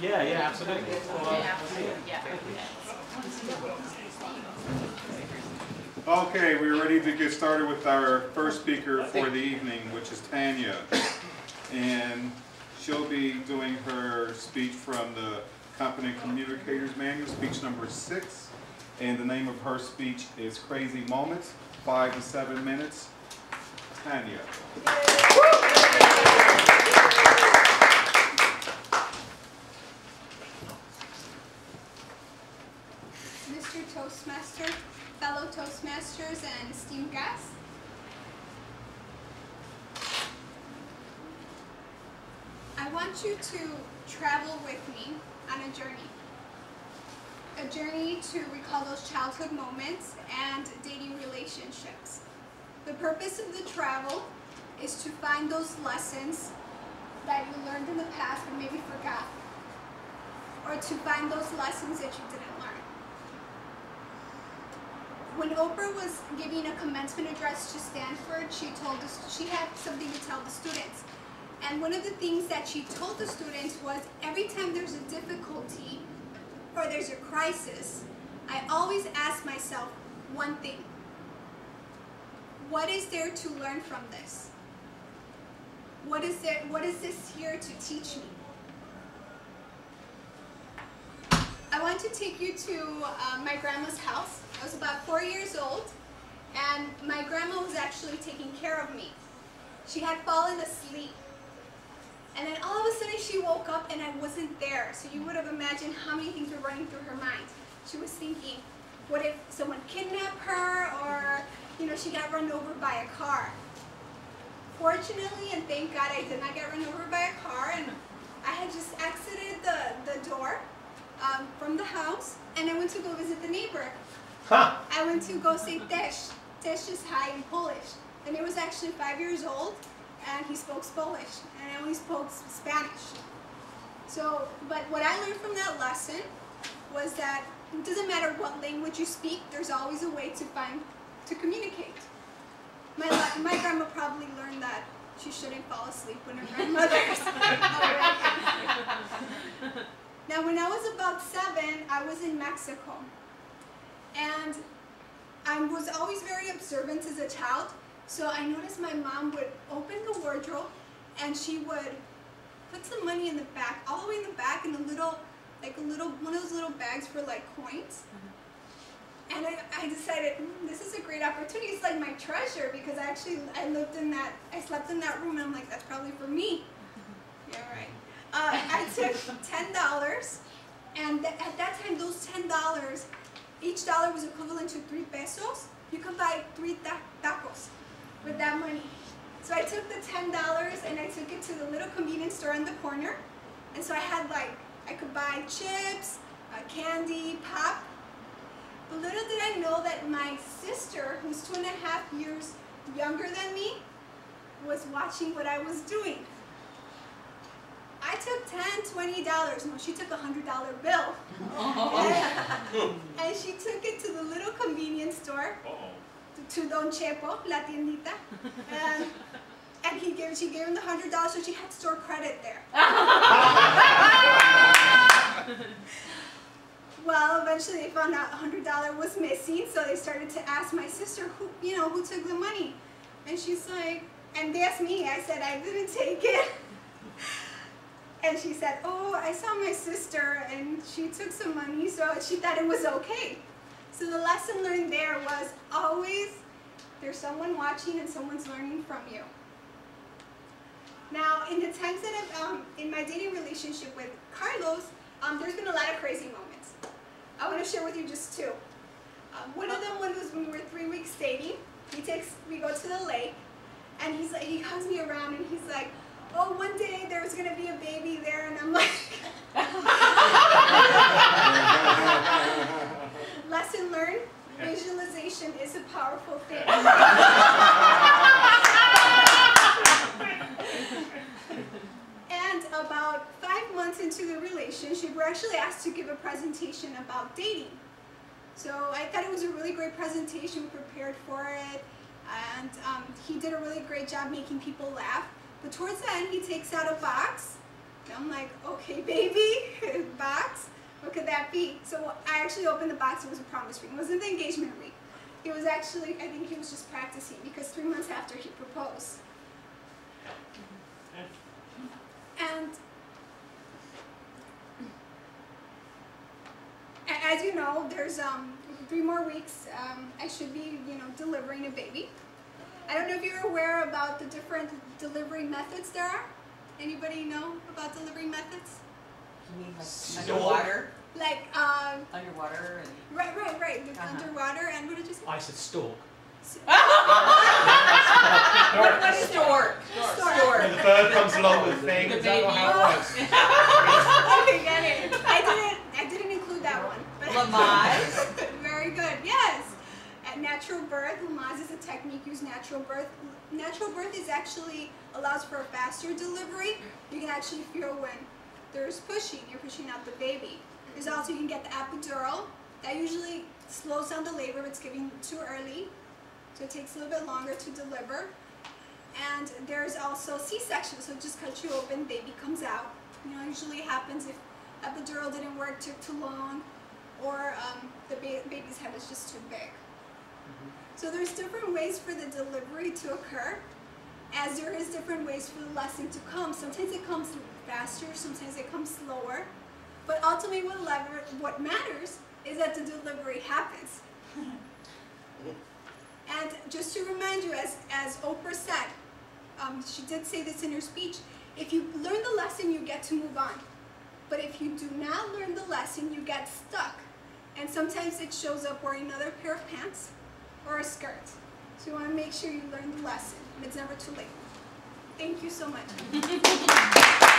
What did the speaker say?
Yeah, absolutely. Okay, we're ready to get started with our first speaker for the evening, which is Tanya. And she'll be doing her speech from the Competent Communicators Manual, speech number 6. And the name of her speech is Crazy Moments, 5 to 7 minutes. Tanya. Mr. Toastmaster, fellow Toastmasters, and esteemed guests. I want you to travel with me on a journey to recall those childhood moments and dating relationships. The purpose of the travel is to find those lessons that you learned in the past but maybe forgot, or to find those lessons that you didn't learn. When Oprah was giving a commencement address to Stanford, she had something to tell the students. And one of the things that she told the students was, every time there's a difficulty or there's a crisis, I always ask myself one thing: what is there to learn from this? What is this here to teach me? I want to take you to my grandma's house. I was about 4 years old, and my grandma was actually taking care of me. She had fallen asleep, and then all of a sudden she woke up and I wasn't there. So you would have imagined how many things were running through her mind. She was thinking, what if someone kidnapped her, or she got run over by a car? Fortunately, and thank God, I did not get run over by a car, and I had just exited the door from the house, and I went to go visit the neighbor. Huh. I went to go say Tesh. Tesh is hi in Polish. And it was actually 5 years old, and he spoke Polish, and I only spoke Spanish. So, but what I learned from that lesson was that it doesn't matter what language you speak, there's always a way to communicate. My grandma probably learned that she shouldn't fall asleep when her grandmother's awake. Now, when I was about 7, I was in Mexico. And I was always very observant as a child, so I noticed my mom would open the wardrobe and she would put some money in the back, all the way in the back, in one of those little bags for like coins. And I decided, this is a great opportunity. It's like my treasure, because I slept in that room, and I'm like, that's probably for me. Yeah, right. I took $10, and at that time, those $10, each dollar was equivalent to 3 pesos. You could buy 3 tacos with that money. So I took the $10 and I took it to the little convenience store in the corner. And so I could buy chips, candy, pop. But little did I know that my sister, who's 2.5 years younger than me, was watching what I was doing. I took $10, $20. No, she took a $100 bill. And she took it to the little convenience store, to Don Chepo, La Tiendita. And she gave him the $100, so she had store credit there. Well, eventually they found out $100 was missing, so they started to ask my sister, who took the money? And she's like, and they asked me. I said, I didn't take it. And she said, oh, I saw my sister, and she took some money, so she thought it was okay. So the lesson learned there was, always there's someone watching and someone's learning from you. Now, in the times that I've, in my dating relationship with Carlos, there's been a lot of crazy moments. I want to share with you just 2. One of them was when we were 3 weeks dating. We go to the lake, and he hugs me around, and he's like, oh, one day there was going to be a baby there, and I'm like, lesson learned, visualization is a powerful thing. And about 5 months into the relationship, we're actually asked to give a presentation about dating. So I thought it was a really great presentation, we prepared for it, and he did a really great job making people laugh. But towards the end, he takes out a box, I'm like, okay, baby, box, what could that be? So I actually opened the box. It was a promise ring. It wasn't the engagement ring. It was actually, I think he was just practicing because 3 months after he proposed. And as you know, there's 3 more weeks. I should be, delivering a baby. I don't know if you're aware about the different delivery methods there are. Anybody know about delivery methods? You mean like Store. underwater? Like, Underwater and... right. The underwater, and what did you say? I said stalk. What is stork? Stork. When the bird comes along with the thing, The is that not baby. how it works? Okay, get it. I didn't include that one. But Lamaze? very good, yes. At natural birth, Lamaze is a technique used natural birth. Natural birth allows for a faster delivery. You can actually feel when there's pushing, you're pushing out the baby. There's also, you can get the epidural. That usually slows down the labor if it's given too early. So it takes a little bit longer to deliver. And there's also C-section, so it just cuts you open, baby comes out. Usually it happens if epidural didn't work, took too long, or the baby's head is just too big. So there's different ways for the delivery to occur, as there is different ways for the lesson to come. Sometimes it comes faster, sometimes it comes slower, but ultimately what matters is that the delivery happens. And just to remind you, as Oprah said, she did say this in her speech, if you learn the lesson, you get to move on. But if you do not learn the lesson, you get stuck. And sometimes it shows up wearing another pair of pants or a skirt. So you want to make sure you learn the lesson, and it's never too late. Thank you so much.